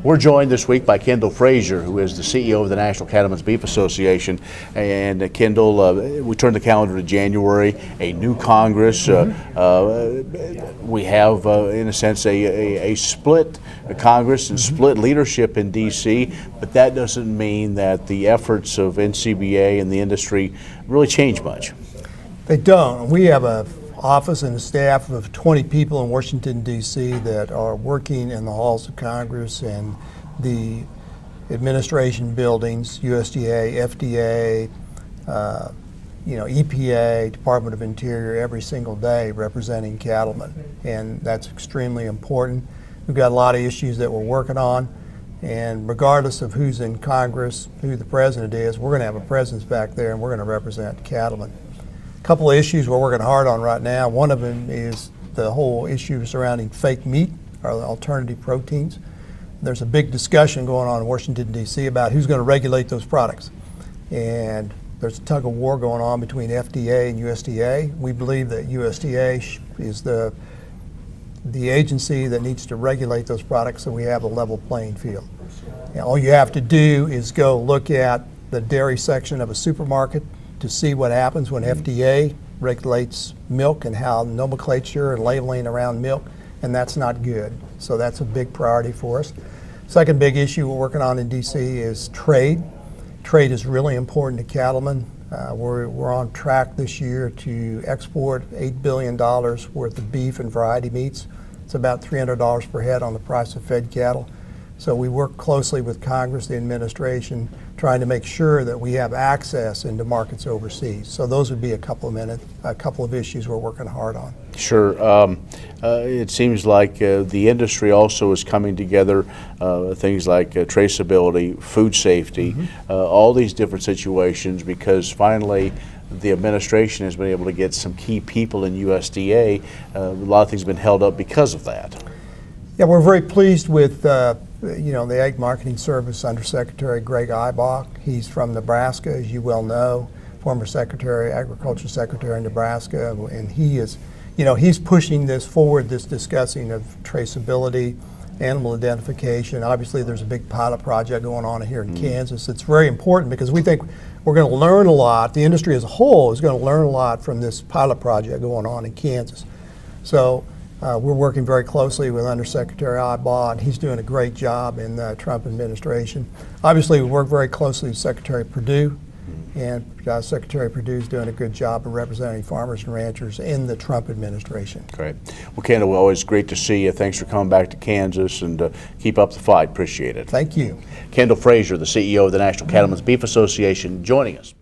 We're joined this week by Kendal Frazier, who is the CEO of the National Cattlemen's Beef Association. And Kendal, we turn the calendar to January, a new Congress. We have, in a sense, a split Congress and split leadership in D.C., but that doesn't mean that the efforts of NCBA and the industry really change much. They don't. We have an office and a staff of 20 people in Washington, D.C. that are working in the halls of Congress and the administration buildings, USDA, FDA, EPA, Department of Interior, every single day representing cattlemen. And that's extremely important. We've got a lot of issues that we're working on. And regardless of who's in Congress, who the president is, we're going to have a presence back there and we're going to represent cattlemen. A couple of issues we're working hard on right now. One of them is the whole issue surrounding fake meat or alternative proteins. There's a big discussion going on in Washington, D.C. about who's going to regulate those products. And there's a tug of war going on between FDA and USDA. We believe that USDA is the agency that needs to regulate those products so we have a level playing field. And all you have to do is go look at the dairy section of a supermarket to see what happens when FDA regulates milk and how nomenclature and labeling around milk, and that's not good. So that's a big priority for us. Second big issue we're working on in DC is trade. Trade is really important to cattlemen. We're on track this year to export $8 billion worth of beef and variety meats. It's about $300 per head on the price of fed cattle. So we work closely with Congress, the administration, trying to make sure that we have access into markets overseas. So those would be a couple of issues we're working hard on. Sure. It seems like the industry also is coming together, things like traceability, food safety, all these different situations, because finally the administration has been able to get some key people in USDA. A lot of things have been held up because of that. Yeah, we're very pleased with the Ag Marketing Service Undersecretary Greg Eibach. He's from Nebraska, as you well know, former Agriculture Secretary in Nebraska, and he is, he's pushing this forward, this discussing of traceability, animal identification. Obviously, there's a big pilot project going on here in Kansas. It's very important because we think we're going to learn a lot. The industry as a whole is going to learn a lot from this pilot project going on in Kansas. So we're working very closely with Undersecretary Eibach. He's doing a great job in the Trump administration. Obviously, we work very closely with Secretary Perdue, and Secretary Perdue is doing a good job of representing farmers and ranchers in the Trump administration. Great. Well, Kendal, always great to see you. Thanks for coming back to Kansas, and keep up the fight. Appreciate it. Thank you. Kendal Frazier, the CEO of the National Cattlemen's Beef Association, joining us.